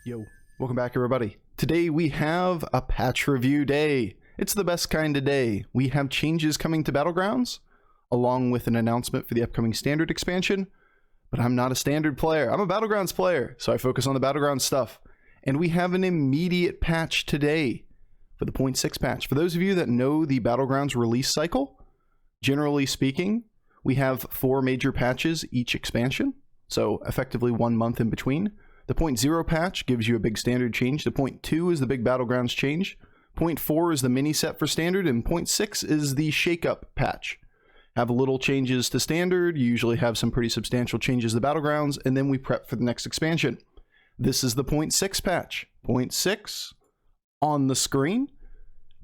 Yo, welcome back everybody. Today we have a patch review day. It's the best kind of day. We have changes coming to Battlegrounds, along with an announcement for the upcoming Standard expansion. But I'm not a Standard player. I'm a Battlegrounds player, so I focus on the Battlegrounds stuff. And we have an immediate patch today for the 0.6 patch. For those of you that know the Battlegrounds release cycle, generally speaking, we have 4 major patches each expansion, so effectively 1 month in between. The 0.0 patch gives you a big Standard change. The 0.2 is the big Battlegrounds change. 0.4 is the mini set for Standard, and 0.6 is the shakeup patch. Have little changes to Standard, you usually have some pretty substantial changes to Battlegrounds, and then we prep for the next expansion. This is the 0.6 patch. 0.6 on the screen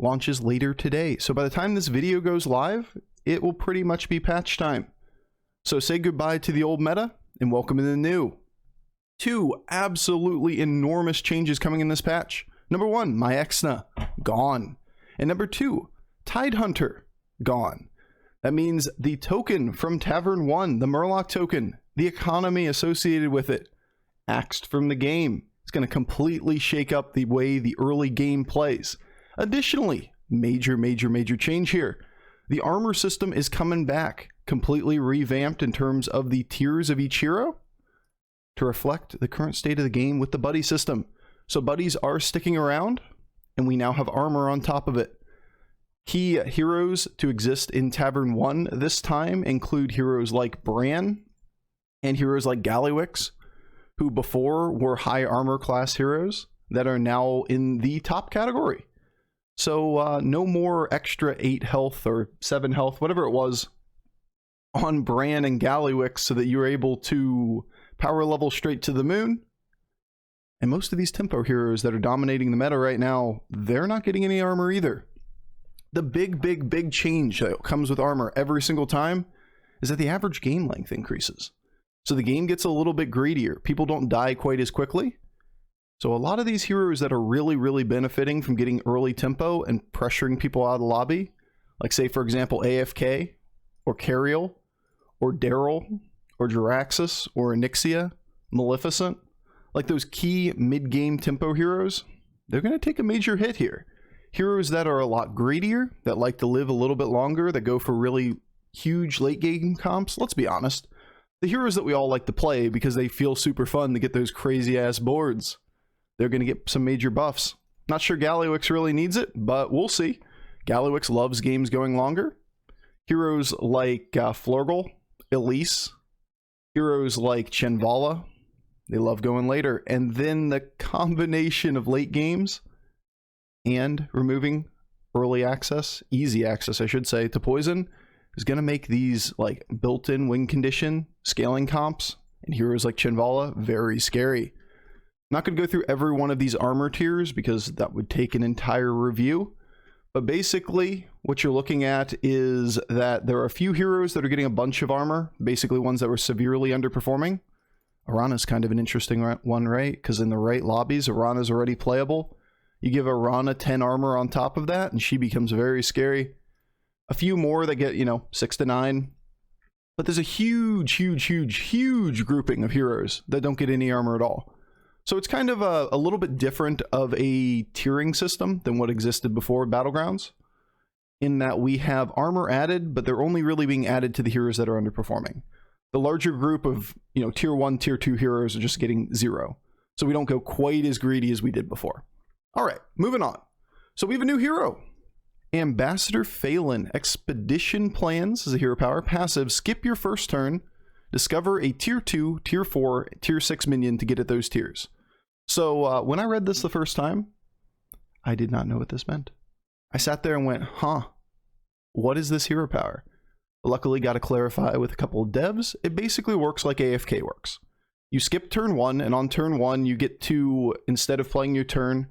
launches later today. So by the time this video goes live, it will pretty much be patch time. So say goodbye to the old meta and welcome in the new. 2 absolutely enormous changes coming in this patch. Number 1, my Exna, gone. And number 2, Tidehunter, gone. That means the token from Tavern 1, the Murloc token, the economy associated with it, axed from the game. It's going to completely shake up the way the early game plays. Additionally, major change here. The armor system is coming back, completely revamped in terms of the tiers of each hero, to reflect the current state of the game with the buddy system. So buddies are sticking around, and we now have armor on top of it. Key heroes to exist in Tavern 1 this time include heroes like Bran and heroes like Gallywix, who before were high armor class heroes that are now in the top category. So no more extra 8 health or 7 health, whatever it was, on Bran and Gallywix so that you're able to power level straight to the moon. And most of these tempo heroes that are dominating the meta right now, they're not getting any armor either. The big change that comes with armor every single time is that the average game length increases. So the game gets a little bit greedier. People don't die quite as quickly. So a lot of these heroes that are really benefiting from getting early tempo and pressuring people out of the lobby, like say for example AFK, or Cariel, or Daryl, or Jaraxxus, or Onyxia, Maleficent, like those key mid-game tempo heroes, they're going to take a major hit here. Heroes that are a lot greedier, that like to live a little bit longer, that go for really huge late game comps, let's be honest, the heroes that we all like to play because they feel super fun to get those crazy ass boards, they're going to get some major buffs. Not sure Gallywix really needs it, but we'll see. Gallywix loves games going longer. Heroes like Flurgle, Elise, heroes like Chenvala, they love going later. And then the combination of late games and removing early access, easy access I should say, to poison is going to make these like built-in win condition scaling comps and heroes like Chenvala very scary. I'm not going to go through every one of these armor tiers because that would take an entire review. But basically, what you're looking at is that there are a few heroes that are getting a bunch of armor, basically ones that were severely underperforming. Arana's kind of an interesting one, right? Because in the right lobbies, Arana's already playable. You give Arana 10 armor on top of that, and she becomes very scary. A few more that get, 6 to 9. But there's a huge grouping of heroes that don't get any armor at all. So it's kind of a little bit different of a tiering system than what existed before Battlegrounds, in that we have armor added, but they're only really being added to the heroes that are underperforming. The larger group of, tier 1, tier 2 heroes are just getting 0. So we don't go quite as greedy as we did before. All right, moving on. So we have a new hero. Ambassador Faelin. Expedition Plans is a hero power. Passive, skip your first turn. Discover a tier 2, tier 4, tier 6 minion to get at those tiers. So when I read this the first time, I did not know what this meant. I sat there and went, what is this hero power? Luckily got to clarify with a couple of devs. It basically works like AFK works. You skip turn 1, and on turn 1 you get to, instead of playing your turn,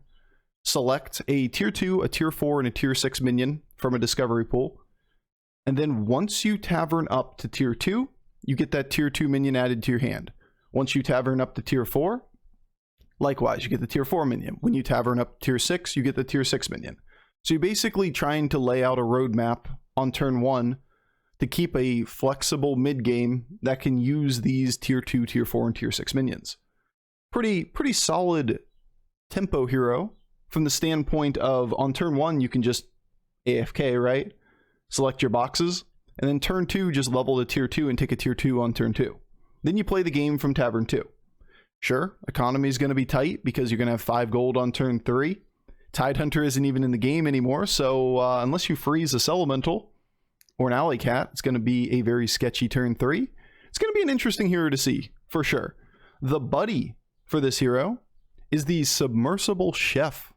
select a tier 2, a tier 4, and a tier 6 minion from a discovery pool. And then once you tavern up to tier 2, you get that tier 2 minion added to your hand. Once you tavern up to tier 4, likewise, you get the tier 4 minion. When you tavern up to tier 6, you get the tier 6 minion. So you're basically trying to lay out a roadmap on turn 1 to keep a flexible mid-game that can use these tier 2, tier 4, and tier 6 minions. Pretty solid tempo hero from the standpoint of on turn 1, you can just AFK, right? Select your boxes, and then turn 2, just level to tier 2 and take a tier 2 on turn 2. Then you play the game from Tavern 2. Sure, economy is going to be tight because you're going to have 5 gold on turn 3. Tidehunter isn't even in the game anymore, so unless you freeze a Elemental or an Alley Cat, it's going to be a very sketchy turn 3. It's going to be an interesting hero to see, for sure. The buddy for this hero is the Submersible Chef.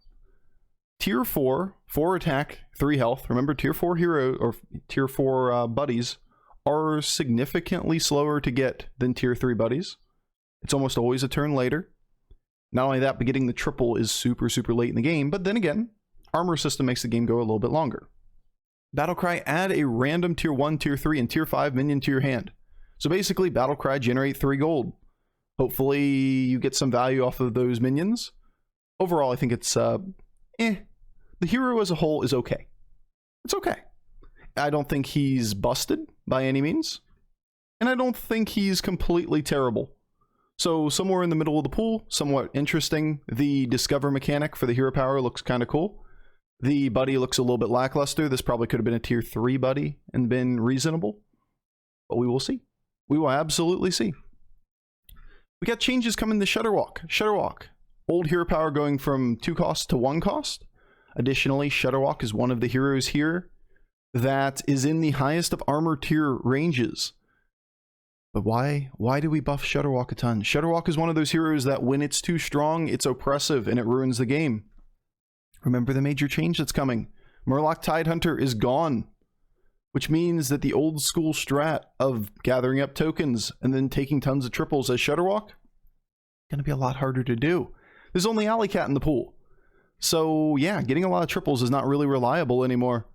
Tier 4, 4 attack, 3 health. Remember, tier 4 hero or tier 4 buddies are significantly slower to get than tier 3 buddies. It's almost always a turn later. Not only that, but getting the triple is super, super late in the game. But then again, Armor System makes the game go a little bit longer. Battlecry, add a random tier 1, tier 3, and tier 5 minion to your hand. So basically, Battlecry, generate 3 gold. Hopefully, you get some value off of those minions. Overall, I think it's, The hero as a whole is okay. It's okay. I don't think he's busted by any means. And I don't think he's completely terrible. So somewhere in the middle of the pool, somewhat interesting. The discover mechanic for the hero power looks kind of cool. The buddy looks a little bit lackluster. This probably could have been a tier 3 buddy and been reasonable. But we will see. We will absolutely see. We got changes coming to Shudderwock. Shudderwock. Old hero power going from 2 cost to 1 cost. Additionally, Shudderwock is one of the heroes here that is in the highest of armor tier ranges. But why do we buff Shudderwock a ton? Shudderwock is one of those heroes that when it's too strong, it's oppressive and it ruins the game. Remember the major change that's coming. Murloc Tidehunter is gone, which means that the old school strat of gathering up tokens and then taking tons of triples as Shudderwock, gonna be a lot harder to do. There's only Alley Cat in the pool. So yeah, getting a lot of triples is not really reliable anymore.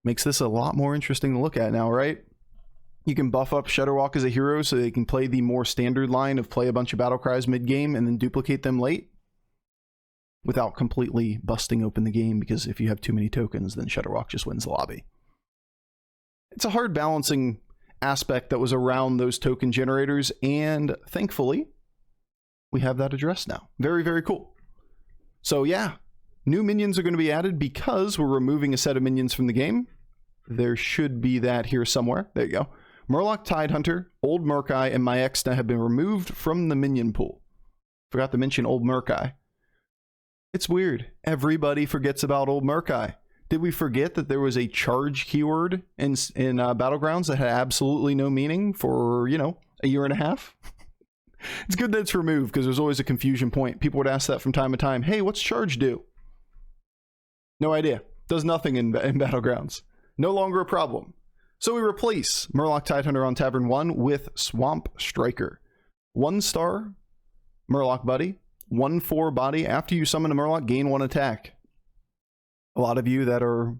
Makes this a lot more interesting to look at now, right? You can buff up Shudderwock as a hero so they can play the more standard line of play a bunch of Battlecries mid-game and then duplicate them late without completely busting open the game, because if you have too many tokens, then Shudderwock just wins the lobby. It's a hard balancing aspect that was around those token generators, and thankfully, we have that addressed now. Very, very cool. So yeah, new minions are going to be added because we're removing a set of minions from the game. There should be that here somewhere. There you go. Murloc Tidehunter, Old Murkai, and Myexna have been removed from the minion pool. Forgot to mention Old Murkai. It's weird. Everybody forgets about Old Murkai. Did we forget that there was a charge keyword in Battlegrounds that had absolutely no meaning for, you know, a year and a half? It's good that it's removed because there's always a confusion point. People would ask that from time to time. Hey, what's charge do? No idea. Does nothing in Battlegrounds. No longer a problem. So we replace Murloc Tidehunter on Tavern 1 with Swampstriker. 1-star Murloc buddy. 1/4 body. After you summon a Murloc, gain 1 attack. A lot of you that are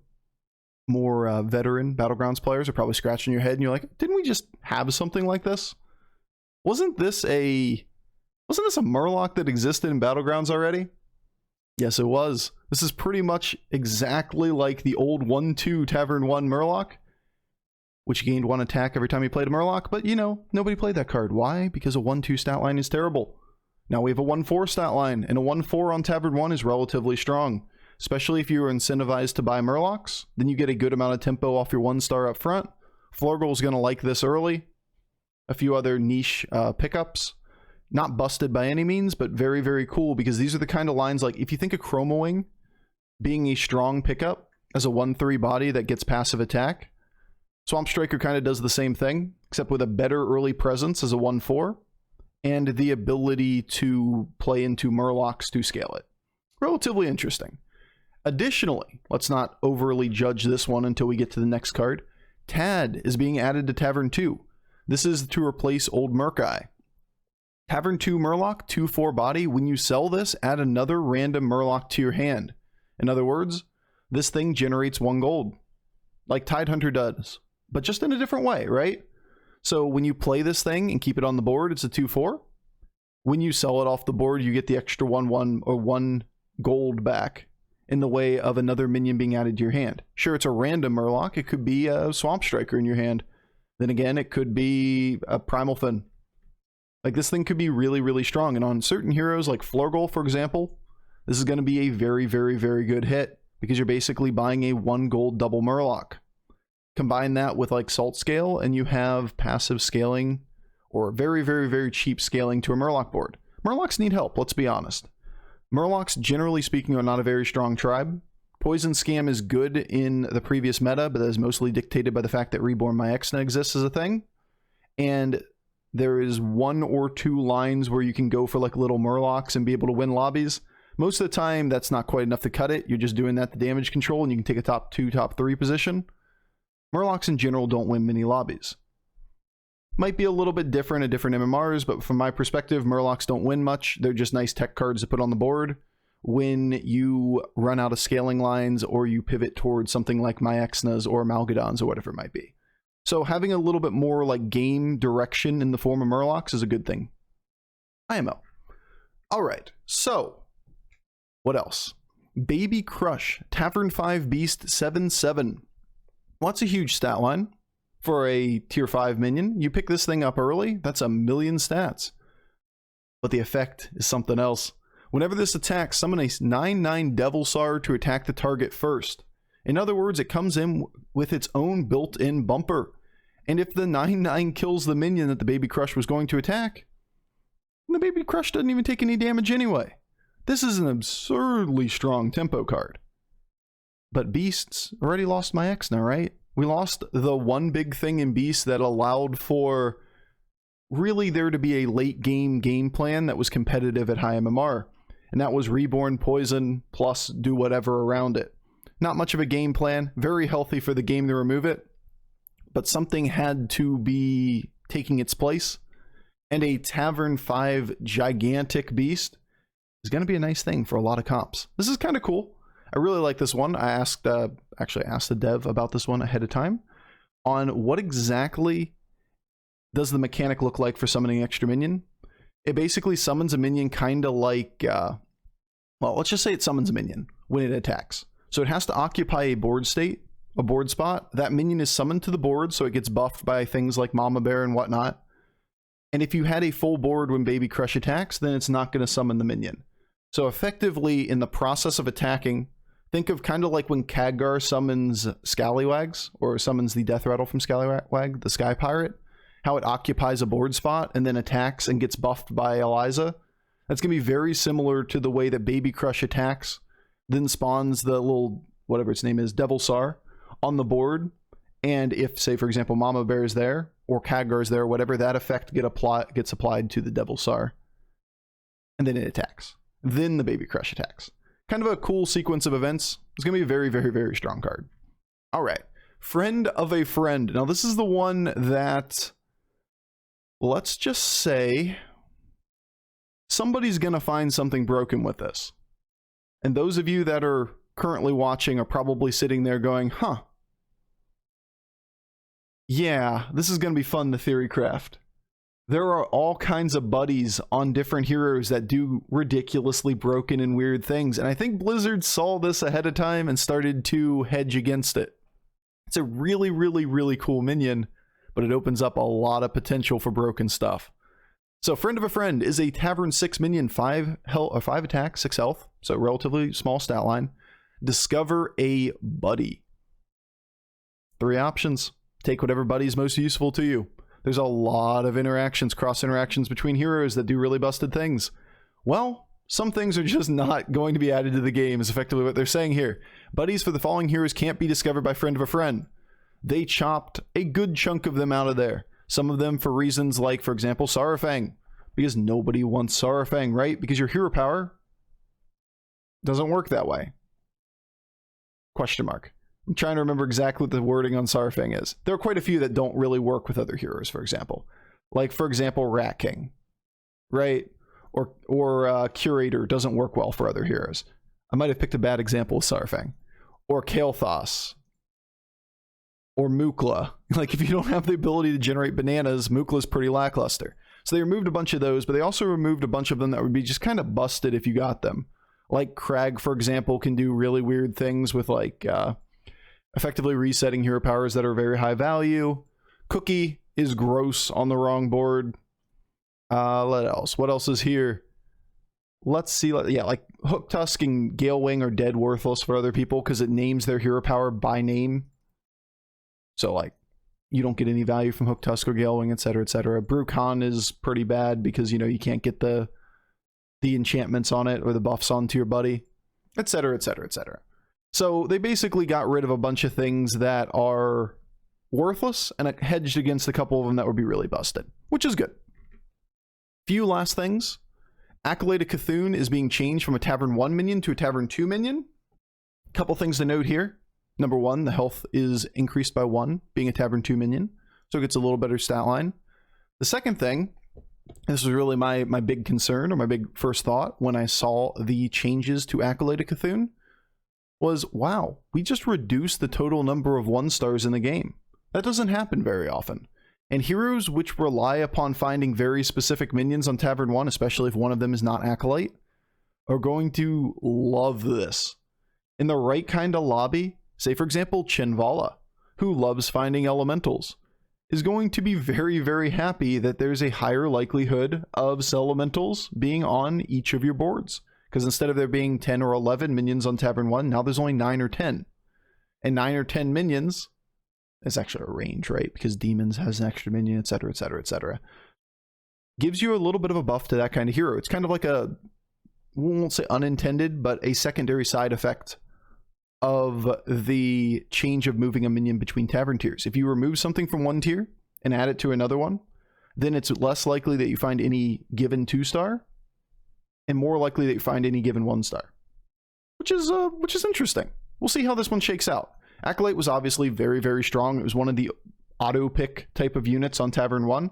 more veteran Battlegrounds players are probably scratching your head and you're like, didn't we just have something like this? Wasn't this a Murloc that existed in Battlegrounds already? Yes, it was. This is pretty much exactly like the old 1/2 Tavern 1 Murloc, which gained 1 attack every time you played a Murloc, but you know, nobody played that card. Why? Because a 1/2 stat line is terrible. Now we have a 1/4 stat line, and a 1/4 on Tavern 1 is relatively strong. Especially if you are incentivized to buy Murlocs, then you get a good amount of tempo off your 1-star up front. Florgal's going to like this early. A few other niche pickups. Not busted by any means, but very, very cool, because these are the kind of lines like, if you think of Chroma Wing being a strong pickup as a 1/3 body that gets passive attack, Swampstriker kind of does the same thing, except with a better early presence as a 1/4, and the ability to play into Murlocs to scale it. Relatively interesting. Additionally, let's not overly judge this one until we get to the next card. Tad is being added to Tavern 2. This is to replace Old Murkai. Tavern 2 Murloc, 2/4 body. When you sell this, add another random Murloc to your hand. In other words, this thing generates 1 gold, like Tidehunter does, but just in a different way, right? So when you play this thing and keep it on the board, it's a 2/4. When you sell it off the board, you get the extra 1/1 or 1 gold back in the way of another minion being added to your hand. Sure, it's a random Murloc. It could be a Swampstriker in your hand. Then again, it could be a Primal Fin. Like, this thing could be really, really strong. And on certain heroes like Florgal, for example, this is going to be a very, very, very good hit because you're basically buying a 1 gold double Murloc. Combine that with like Salt Scale and you have passive scaling or very, very, very cheap scaling to a Murloc board. Murlocs need help, let's be honest. Murlocs, generally speaking, are not a very strong tribe. Poison Scam is good in the previous meta, but that is mostly dictated by the fact that Reborn Myexna exists as a thing. And there is 1 or 2 lines where you can go for like little Murlocs and be able to win lobbies. Most of the time, that's not quite enough to cut it. You're just doing that to damage control, and you can take a top 2, top 3 position. Murlocs in general don't win many lobbies. Might be a little bit different at different MMRs, but from my perspective, Murlocs don't win much. They're just nice tech cards to put on the board when you run out of scaling lines or you pivot towards something like Myexnas or Malgadons or whatever it might be. So having a little bit more like game direction in the form of Murlocs is a good thing. IMO. All right, so what else? Baby Crush, Tavern 5 Beast 7/7. Well, that's a huge stat line for a tier 5 minion. You pick this thing up early, that's 1,000,000 stats. But the effect is something else. Whenever this attacks, summon a 9/9 Devilsar to attack the target first. In other words, it comes in with its own built-in bumper. And if the 9/9 kills the minion that the Baby Crush was going to attack, the Baby Crush doesn't even take any damage anyway. This is an absurdly strong tempo card. But Beasts already lost Myexna, right? We lost the one big thing in Beast that allowed for really there to be a late game plan that was competitive at high MMR. And that was Reborn Poison plus do whatever around it. Not much of a game plan, very healthy for the game to remove it, but something had to be taking its place. And a Tavern 5 gigantic beast is going to be a nice thing for a lot of comps. This is kind of cool. I really like this one. I asked, actually asked the dev about this one ahead of time on what exactly does the mechanic look like for summoning extra minion. It basically summons a minion kind of like, well, let's just say it summons a minion when it attacks. So it has to occupy a board state, a board spot. That minion is summoned to the board, so it gets buffed by things like Mama Bear and whatnot. And if you had a full board when Baby Crush attacks, then it's not going to summon the minion. So effectively, in the process of attacking, think of kind of like when Khadgar summons Scallywags, or summons the Death Rattle from Scallywag, the Sky Pirate, how it occupies a board spot and then attacks and gets buffed by Eliza. That's going to be very similar to the way that Baby Crush attacks, then spawns the little, whatever its name is, Devilsar on the board. And if, say, for example, Mama Bear is there, or Khadgar is there, whatever, that effect gets applied to the Devilsar. And then it attacks. Then the Baby Crush attacks. Kind of a cool sequence of events. It's going to be a very, very, very strong card. All right. Friend of a Friend. Now, this is the one that, let's just say, somebody's going to find something broken with this. And those of you that are currently watching are probably sitting there going, huh. Yeah, this is going to be fun to theory craft. There are all kinds of buddies on different heroes that do ridiculously broken and weird things. And I think Blizzard saw this ahead of time and started to hedge against it. It's a really, really, really cool minion, but it opens up a lot of potential for broken stuff. So Friend of a Friend is a Tavern 6 minion, 5 attack, 6 health, so relatively small stat line. Discover a buddy. 3 options. Take whatever buddy is most useful to you. There's a lot of interactions, cross interactions between heroes that do really busted things. Well, some things are just not going to be added to the game, is effectively what they're saying here. Buddies for the following heroes can't be discovered by Friend of a Friend. They chopped a good chunk of them out of there. Some of them for reasons like, for example, Saurfang. Because nobody wants Saurfang, right? Because your hero power doesn't work that way. Question mark. I'm trying to remember exactly what the wording on Saurfang is. There are quite a few that don't really work with other heroes, for example. Like, for example, Rat King, right? Or Curator doesn't work well for other heroes. I might have picked a bad example of Saurfang. Or Kael'thas. Or Mukla. Like, if you don't have the ability to generate bananas, Mukla's pretty lackluster. So they removed a bunch of those, but they also removed a bunch of them that would be just kind of busted if you got them. Like Crag, for example, can do really weird things with, like, effectively resetting hero powers that are very high value. Cookie is gross on the wrong board. What else is here? let's see. Yeah, like Hook Tusk and Gale Wing are dead worthless for other people because it names their hero power by name. So like, you don't get any value from Hook Tusk or Gale Wing, etc., etc. Brucon is pretty bad because, you know, you can't get the enchantments on it or the buffs onto your buddy, etc., etc., etc. So they basically got rid of a bunch of things that are worthless and it hedged against a couple of them that would be really busted, which is good. Few last things. Accolade of Cthulhu is being changed from a Tavern 1 minion to a Tavern 2 minion. Couple things to note here. Number one, the health is increased by 1, being a Tavern 2 minion, so it gets a little better stat line. The second thing, this was really my big concern, or my big first thought when I saw the changes to Accolade of Cthulhu, was, wow, we just reduced the total number of 1-stars in the game. That doesn't happen very often. And heroes which rely upon finding very specific minions on Tavern 1, especially if one of them is not Acolyte, are going to love this. In the right kind of lobby, say for example Chinvala, who loves finding elementals, is going to be very, very happy that there's a higher likelihood of elementals being on each of your boards. Because instead of there being 10 or 11 minions on Tavern 1, now there's only 9 or 10. And 9 or 10 minions is actually a range, right? Because demons has an extra minion, etc., etc., etc. Gives you a little bit of a buff to that kind of hero. It's kind of like a, we won't say unintended, but a secondary side effect of the change of moving a minion between Tavern tiers. If you remove something from one tier and add it to another one, then it's less likely that you find any given 2-star and more likely that you find any given 1-star, which is interesting. We'll see how this one shakes out. Acolyte was obviously very, very strong. It was one of the auto pick type of units on Tavern 1.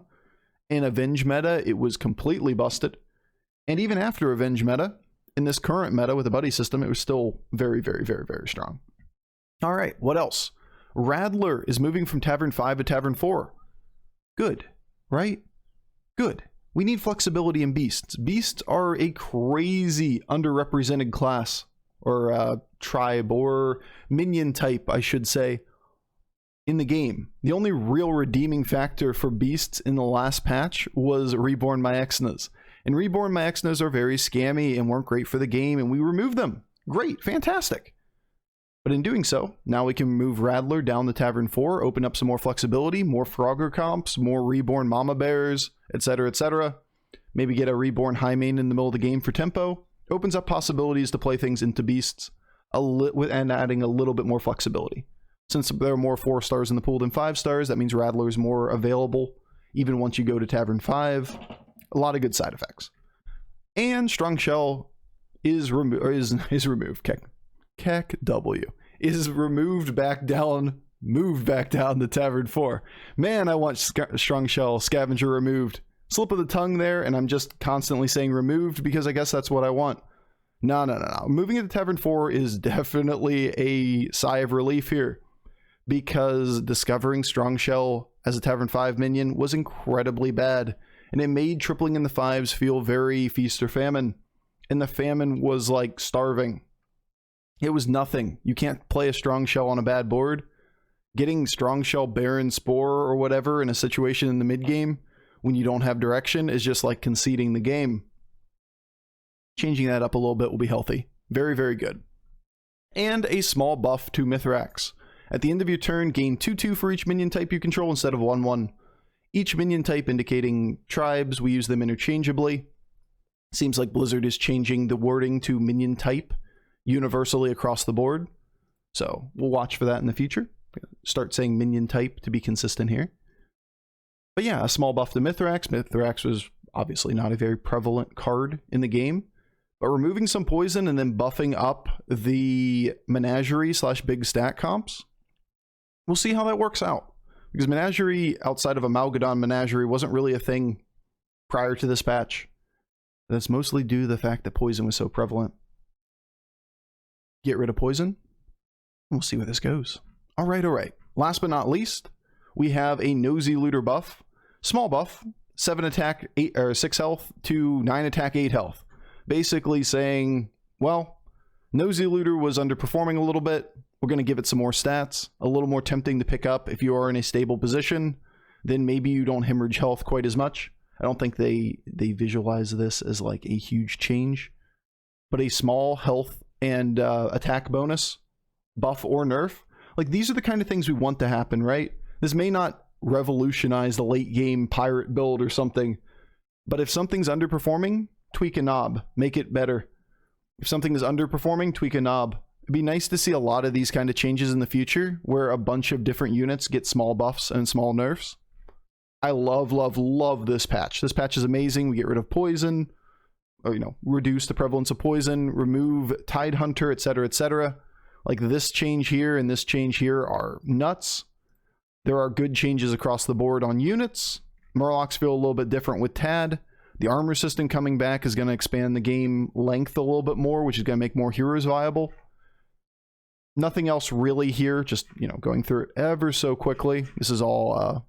In Avenge meta, it was completely busted. And even after Avenge meta, in this current meta with the buddy system, it was still very, very, very, very strong. All right, what else? Rattler is moving from Tavern 5 to Tavern 4. Good, right? Good. We need flexibility in beasts. Beasts are a crazy underrepresented class, or tribe, or minion type, I should say, in the game. The only real redeeming factor for beasts in the last patch was Reborn Myexnas. And Reborn Myexnas are very scammy and weren't great for the game, and we removed them. Great, fantastic. But in doing so, now we can move Rattler down to Tavern 4, open up some more flexibility, more Frogger comps, more Reborn Mama Bears, etc., etc. Maybe get a Reborn High Main in the middle of the game for tempo. Opens up possibilities to play things into beasts and adding a little bit more flexibility. Since there are more 4-stars in the pool than 5-stars, that means Rattler is more available even once you go to Tavern 5. A lot of good side effects. And Strong Shell is removed. Keck W is removed back down, moved back down to Tavern 4. Man, I want Strong Shell Scavenger removed. Slip of the tongue there, and I'm just constantly saying removed because I guess that's what I want. No. Moving into Tavern 4 is definitely a sigh of relief here, because discovering Strong Shell as a Tavern 5 minion was incredibly bad, and it made tripling in the 5s feel very feast or famine, and the famine was like starving. It was nothing. You can't play a Strong Shell on a bad board. Getting Strong Shell Baron Spore or whatever in a situation in the mid game when you don't have direction is just like conceding the game. Changing that up a little bit will be healthy. Very, very good. And a small buff to Mithrax. At the end of your turn, gain 2/2 for each minion type you control instead of 1/1. Each minion type indicating tribes, we use them interchangeably. Seems like Blizzard is changing the wording to minion type universally across the board. So we'll watch for that in the future. Start saying minion type to be consistent here. But yeah, a small buff to Mithrax. Mithrax was obviously not a very prevalent card in the game. But removing some poison and then buffing up the Menagerie / big stat comps, we'll see how that works out. Because Menagerie, outside of Amalgadon Menagerie, wasn't really a thing prior to this patch. That's mostly due to the fact that poison was so prevalent. Get rid of poison. We'll see where this goes. All right. Last but not least, we have a Nosy Looter buff. Small buff, 7 attack, 6 health to 9 attack, 8 health. Basically saying, well, Nosy Looter was underperforming a little bit. We're going to give it some more stats, a little more tempting to pick up if you are in a stable position. Then maybe you don't hemorrhage health quite as much. I don't think they visualize this as like a huge change. but a small health and attack bonus, buff or nerf. Like, these are the kind of things we want to happen, right? This may not revolutionize the late game pirate build or something, but if something's underperforming, tweak a knob, make it better. If something is underperforming, tweak a knob. It'd be nice to see a lot of these kind of changes in the future where a bunch of different units get small buffs and small nerfs. I love, love, love this patch. This patch is amazing. We get rid of poison, or, you know, reduce the prevalence of poison, remove Tide Hunter, etc., etc. Like, this change here and this change here are nuts. There are good changes across the board on units. Murlocs feel a little bit different with Tad. The armor system coming back is going to expand the game length a little bit more, which is going to make more heroes viable. Nothing else really here, just, you know, going through it ever so quickly. This is all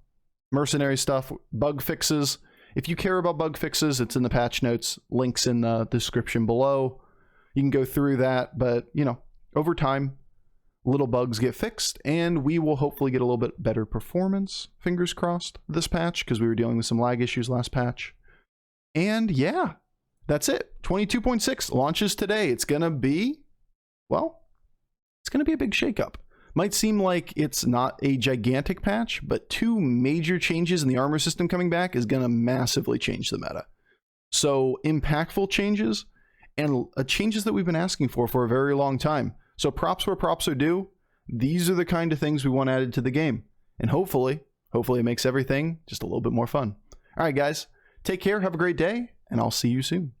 mercenary stuff, bug fixes. If you care about bug fixes, it's in the patch notes, links in the description below. You can go through that, but, you know, over time, little bugs get fixed, and we will hopefully get a little bit better performance, fingers crossed, this patch, because we were dealing with some lag issues last patch. And yeah, that's it. 22.6 launches today. It's going to be, well, it's going to be a big shakeup. Might seem like it's not a gigantic patch, but 2 major changes in the armor system coming back is going to massively change the meta. So impactful changes, and changes that we've been asking for a very long time. So props where props are due. These are the kind of things we want added to the game. And hopefully it makes everything just a little bit more fun. All right, guys, take care, have a great day, and I'll see you soon.